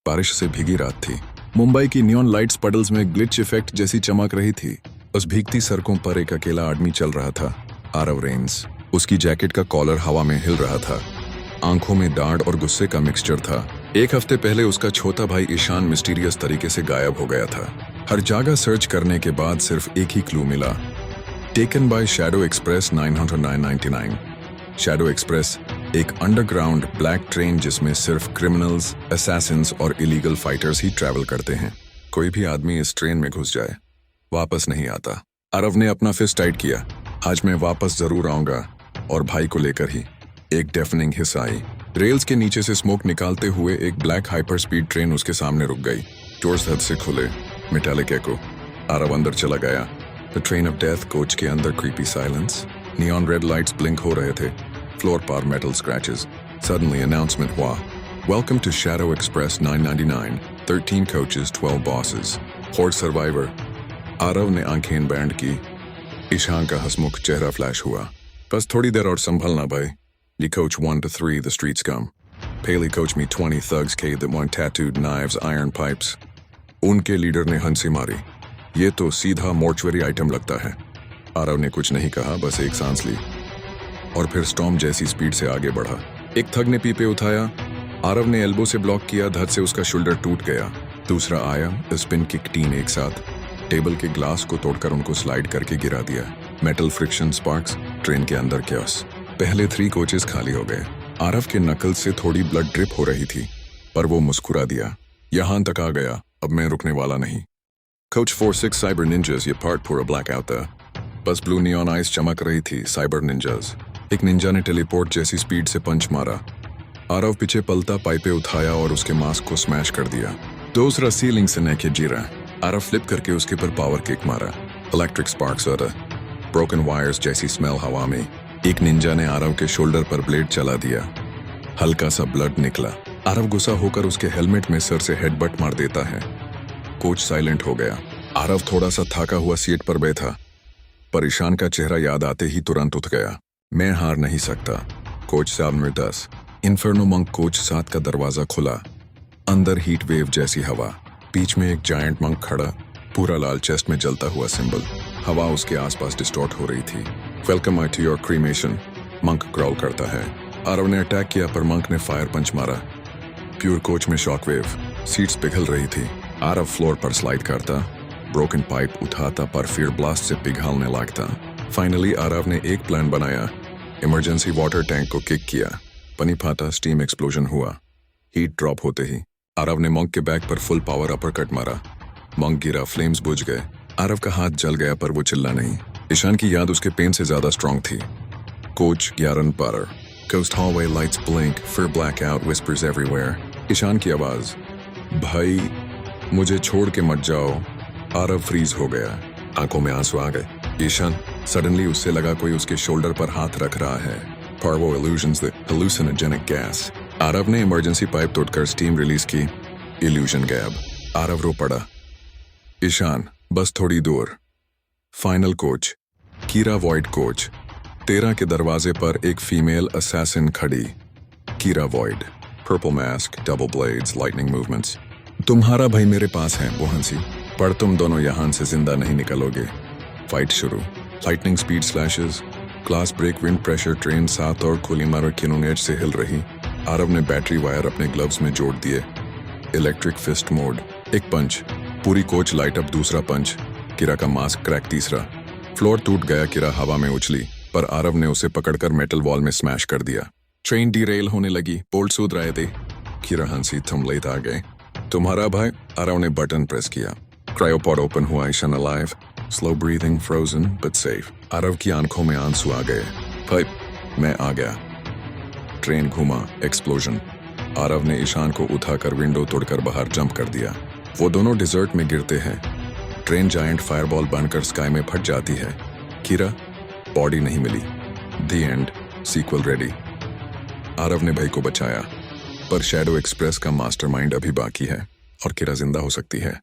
बारिश से भीगी रात थी। मुंबई की नियॉन लाइट्स पडल्स में ग्लिच इफेक्ट जैसी चमक रही थी। उस भीगती सड़कों पर एक अकेला आदमी चल रहा था, आरव रेंस। उसकी जैकेट का कॉलर हवा में हिल रहा था। आंखों में डांट और गुस्से का मिक्सचर था। एक हफ्ते पहले उसका छोटा भाई ईशान मिस्टीरियस तरीके से गायब हो गया था। हर जगह सर्च करने के बाद सिर्फ एक ही क्लू मिला, taken by shadow express 999। Shadow express एक अंडरग्राउंड ब्लैक ट्रेन जिसमें सिर्फ क्रिमिनल्स, असैसिन्स और इलीगल फाइटर्स ही ट्रैवल करते हैं। कोई भी आदमी इस ट्रेन में घुस जाए वापस नहीं आता। आरव ने अपना फिस्ट टाइट किया। आज मैं वापस जरूर आऊंगा, और भाई को लेकर ही। एक डेफनिंग हिस्सा आई। रेल्स के नीचे से स्मोक निकालते हुए एक ब्लैक हाइपर स्पीड ट्रेन उसके सामने रुक गई। डोर्स हद से खुले, मेटालिक एको। आरव अंदर चला गया। The train of death coach के अंदर creepy silence. Neon red lights blink हो रहे थे। फ्लोर पर मेटल स्क्रैचेस। सडनली अनाउंसमेंट हुआ, welcome to shadow express 999, 13 coaches, 12 bosses, hot survivor. Aarav ने आंखें बैंड की। ईशान का हंसमुख चेहरा फ्लैश हुआ। बस थोड़ी देर और संभलना भाई। You coach 1 to 3, the streets come. Paley coached me 20 thugs K that want tattooed knives, iron pipes. उनके लीडर ने हंसी मारी। ये तो सीधा मॉर्चुरी आइटम लगता है। आरव ने कुछ नहीं कहा, बस एक सांस ली और फिर स्टॉर्म जैसी स्पीड से आगे बढ़ा। एक थग ने पीपे उठाया। आरव ने एल्बो से ब्लॉक किया। धड़ से उसका शोल्डर टूट गया। दूसरा आया। स्पिन किक 3 एक साथ। टेबल के ग्लास को तोड़कर उनको स्लाइड करके गिरा दिया। Metal friction sparks. ट्रेन के अंदर क्योस। पहले 3 कोचेस खाली हो गए। आरव के नकल से थोड़ी ब्लड ड्रिप हो रही थी, पर वो मुस्कुरा दिया। यहां तक आ गया, अब मैं रुकने वाला नहीं। कोच 46 साइबर निंजास, ये पार्ट पूरा ब्लैक आउट था। बस ब्लू नियॉन आइस चमक रही थी। Cyber ninjas. एक निंजा ने टेलीपोर्ट जैसी स्पीड से पंच मारा। आरव पीछे पलटा, पाइपे उठाया और उसके मास्क को स्मैश कर दिया। दूसरा सीलिंग से नेके जीरा। आरव फ्लिप करके उसके पर पावर किक मारा। इलेक्ट्रिक स्पार्क्स और ब्रोकन वायर्स जैसी स्मेल हवा में। एक निंजा ने आरव के शोल्डर पर ब्लेड चला दिया। हल्का सा ब्लड निकला। आरव गुस्सा होकर उसके हेलमेट में सर से हेडबट मार देता है। कोच साइलेंट हो गया। आरव थोड़ा सा थाका हुआ सीट पर बैठा। पर ईशान का चेहरा याद आते ही तुरंत उठ गया। मैं हार नहीं सकता। कोच साहब में 10। इन्फर्नो मंक कोच 7 का दरवाजा खुला। अंदर हीट वेव जैसी हवा। बीच में एक जायंट मंक खड़ा, पूरा लाल, चेस्ट में जलता हुआ सिंबल। हवा उसके आसपास डिस्टॉर्ट हो रही थी। Welcome to your cremation, monk growl करता है। आरव ने अटैक किया, पर मंक ने फायर पंच मारा। प्योर कोच में शॉकवेव। सीट्स पिघल रही थी। आरव फ्लोर पर स्लाइड करता, ब्रोकन पाइप उठाता, पर फिर ब्लास्ट से पिघलने लगता। फाइनली आरव ने एक प्लान बनाया। इमरजेंसी वाटर टैंक को किक किया। पानी फाटा, स्टीम एक्सप्लोजन हुआ। हीट ड्रॉप होते ही आरव ने मंक के बैक पर फुल पावर अपर कट मारा। मंक गिरा, फ्लेम्स बुझ गए। आरव का हाथ जल गया, पर वो चिल्ला नहीं। ईशान की याद उसके पेन से ज्यादा स्ट्रॉन्ग थी। कोच 11 पर। Coast hallway lights blink, फिर blackout, whispers everywhere. ईशान की आवाज, भाई मुझे छोड़ के मत जाओ। आरव फ्रीज हो गया। आंखों में आंसू आ गए। ईशान। सडनली उससे लगा कोई उसके शोल्डर पर हाथ रख रहा है। Parvo illusions, the hallucinogenic gas. Aarav ने इमरजेंसी पाइप तोड़कर स्टीम रिलीज की। इल्यूजन गैब। आरव रो पड़ा। ईशान, बस थोड़ी दूर। Final coach, Kira Void coach. 13 के दरवाजे पर एक फीमेल असैसिन खड़ी। Kira Void, purple mask, double blades, lightning movements. तुम्हारा भाई मेरे पास है, वो हंसी। पर तुम दोनों यहां से जिंदा नहीं निकलोगे। फाइट शुरू। Lightning speed slashes, glass break, wind pressure, train 7 और खुलीमार किनोंगेज से हिल रही। आरव ने बैटरी वायर अपने ग्लव्स में जोड़ दिए। Electric fist mode. एक पंच, पूरी कोच लाइट अप। दूसरा पंच, किरा का मास्क क्रैक। तीसरा, फ्लोर टूट गया। किरा हवा में उछली, पर आरव ने उसे पकड़कर मेटल वॉल में स्मैश कर दिया। ट्रेन डीरेल होने लगी। बोल्ट सूद रहे थे। किरा हंसी, थम लेट आ गए। तुम्हारा भाई। आरव ने बटन प्रेस किया। क्रायोपॉड ओपन हुआ। Ishaan alive, slow breathing, frozen but safe. Aarav की आंखों में आंसू आ गए। भाई मैं आ गया। ट्रेन घुमा। एक्सप्लोजन। आरव ने ईशान को उठाकर विंडो तोड़कर बाहर जंप कर दिया। वो दोनों डिजर्ट में गिरते हैं। ट्रेन जायंट फायरबॉल बनकर स्काई में फट जाती है। कीरा, बॉडी नहीं मिली। The end, sequel ready. Aarav ने भाई को बचाया, पर शैडो एक्सप्रेस का मास्टरमाइंड अभी बाकी है और कीरा जिंदा हो सकती है।